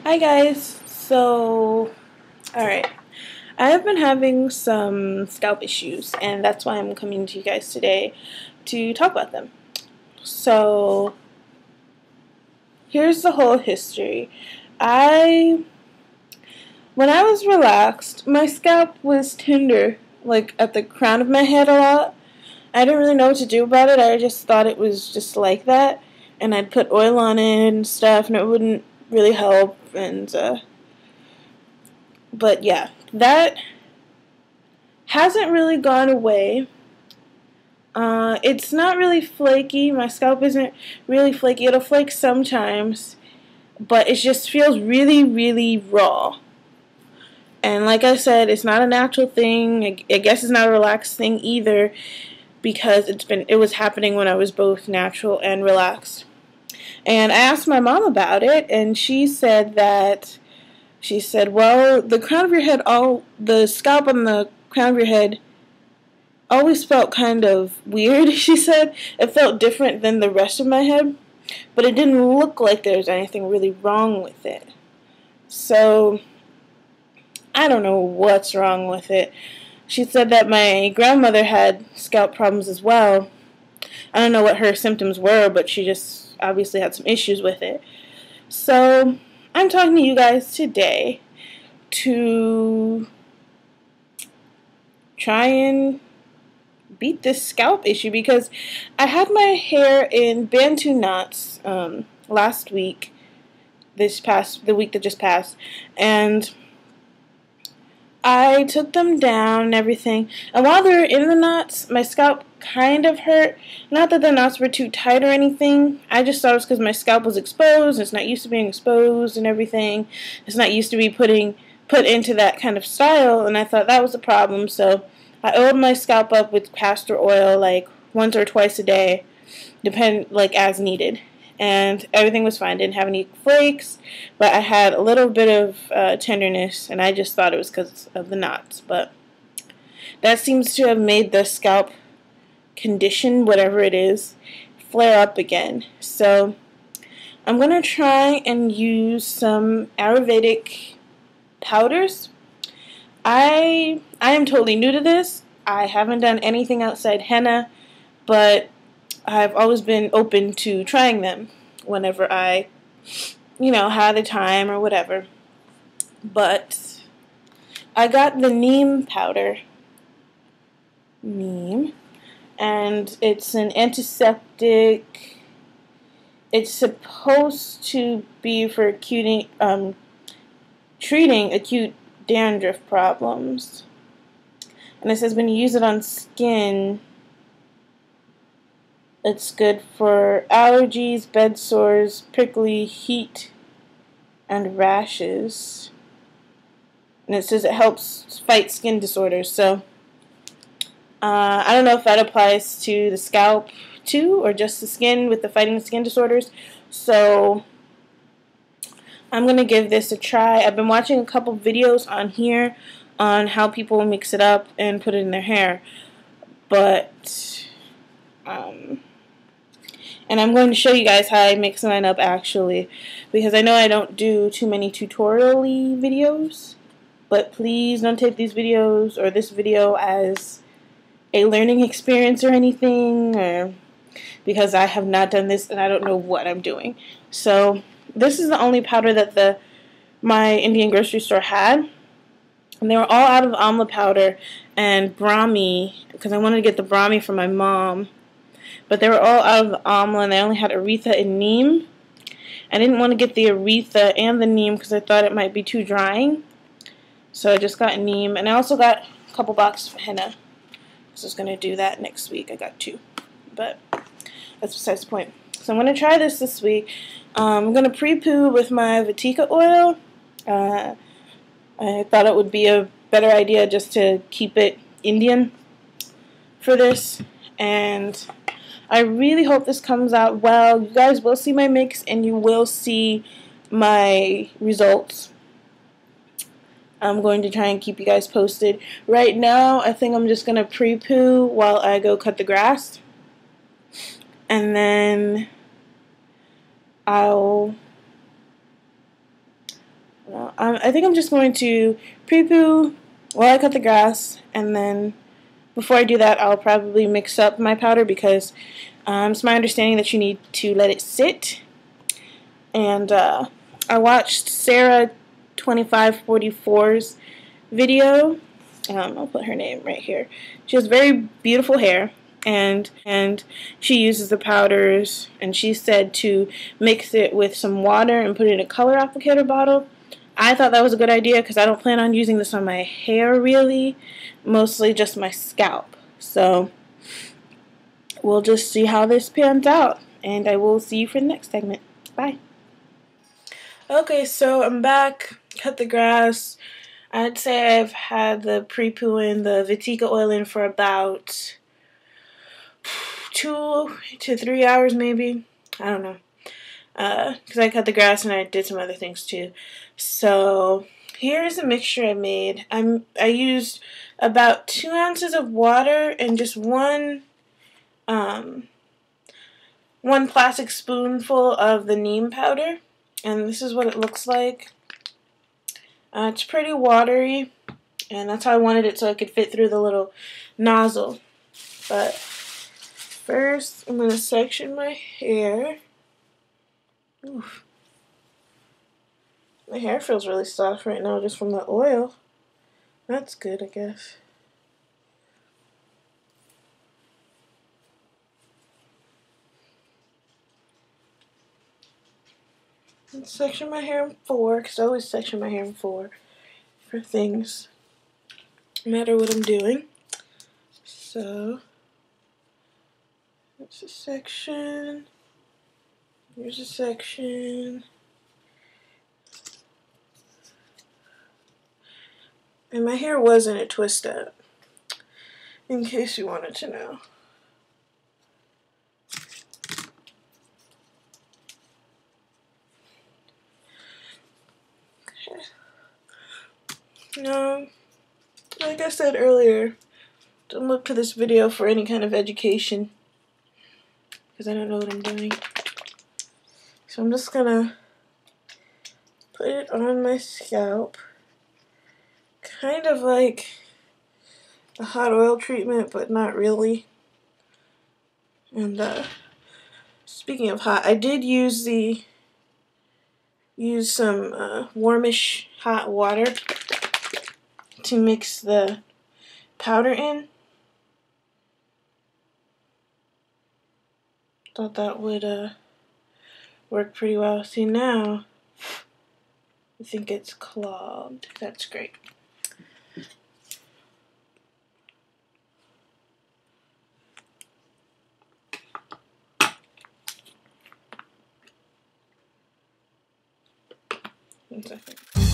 Hi guys. Alright. I have been having some scalp issues, and that's why I'm coming to you guys today to talk about them. So, here's the whole history. When I was relaxed, my scalp was tender, like at the crown of my head a lot. I didn't really know what to do about it. I just thought it was just like that, and I'd put oil on it and stuff, and it wouldn't really help, but yeah, that hasn't really gone away. It's not really flaky. My scalp isn't really flaky. It'll flake sometimes, but it just feels really, really raw. And like I said, it's not a natural thing. I guess it's not a relaxed thing either, because it was happening when I was both natural and relaxed. And I asked my mom about it, and she said, well, the crown of your head, the scalp on the crown of your head always felt kind of weird. She said it felt different than the rest of my head, but it didn't look like there was anything really wrong with it. So I don't know what's wrong with it. She said that my grandmother had scalp problems as well. I don't know what her symptoms were, but she just obviously had some issues with it. So I'm talking to you guys today to try and beat this scalp issue, because I had my hair in Bantu knots last week, the week that just passed, and I took them down and everything, and while they were in the knots, my scalp kind of hurt. Not that the knots were too tight or anything. I just thought it was because my scalp was exposed. It's not used to being exposed and everything. It's not used to be put into that kind of style, and I thought that was the problem. So I oiled my scalp up with castor oil like once or twice a day, like as needed, and everything was fine. Didn't have any flakes, but I had a little bit of tenderness, and I just thought it was because of the knots. But that seems to have made the scalp condition, whatever it is, flare up again. So I'm gonna try and use some Ayurvedic powders. I am totally new to this. I haven't done anything outside henna, but I've always been open to trying them whenever I, have the time or whatever. But I got the Neem powder. Neem. And it's an antiseptic. It's supposed to be for treating acute dandruff problems. And it says when you use it on skin, it's good for allergies, bed sores, prickly heat, and rashes. And it says it helps fight skin disorders. So I don't know if that applies to the scalp too, or just the skin with the fighting skin disorders. So I'm going to give this a try. I've been watching a couple videos on here on how people mix it up and put it in their hair. But, and I'm going to show you guys how I mix mine up actually, because I know I don't do too many tutorial-y videos. But please don't take these videos or this video as a learning experience or anything, because I have not done this and I don't know what I'm doing. So this is the only powder that my Indian grocery store had, and they were all out of amla powder and brahmi, because I wanted to get the brahmi for my mom, but they were all out of the amla, and they only had aretha and neem. I didn't want to get the aretha and the neem because I thought it might be too drying, so I just got neem, and I also got a couple boxes of henna. So I was going to do that next week. I got 2, but that's besides the point. So I'm going to try this week. I'm going to pre-poo with my Vatika oil. I thought it would be a better idea just to keep it Indian for this. And I really hope this comes out well. You guys will see my mix and you will see my results. I'm going to try and keep you guys posted. Right now, I think I'm just going to pre-poo while I go cut the grass. And then I'll I think I'm just going to pre-poo while I cut the grass, and then before I do that, I'll probably mix up my powder because it's my understanding that you need to let it sit. And I watched Sarah 2544's video. I'll put her name right here. She has very beautiful hair, and she uses the powders, and she said to mix it with some water and put it in a color applicator bottle. I thought that was a good idea because I don't plan on using this on my hair really, mostly just my scalp. So we'll just see how this pans out, and I will see you for the next segment. Bye. Okay, so I'm back, cut the grass. I'd say I've had the pre-poo and the Vitica oil in for about 2 to 3 hours maybe. I don't know. Because I cut the grass and I did some other things too. So here's a mixture I made. I used about 2 ounces of water and just one plastic spoonful of the neem powder. And this is what it looks like. It's pretty watery, and that's how I wanted it so it could fit through the little nozzle. But first, I'm going to section my hair. Oof. My hair feels really soft right now just from the oil. That's good, I guess. Let's section my hair in 4, because I always section my hair in 4 for things, no matter what I'm doing. So, that's a section. Here's a section. And my hair was in a twist up, in case you wanted to know. No, like I said earlier, don't look to this video for any kind of education, because I don't know what I'm doing. So I'm just gonna put it on my scalp, kind of like a hot oil treatment, but not really. And speaking of hot, I did use some warmish hot water to mix the powder in. Thought that would work pretty well. See, now I think it's clogged. That's great. One second.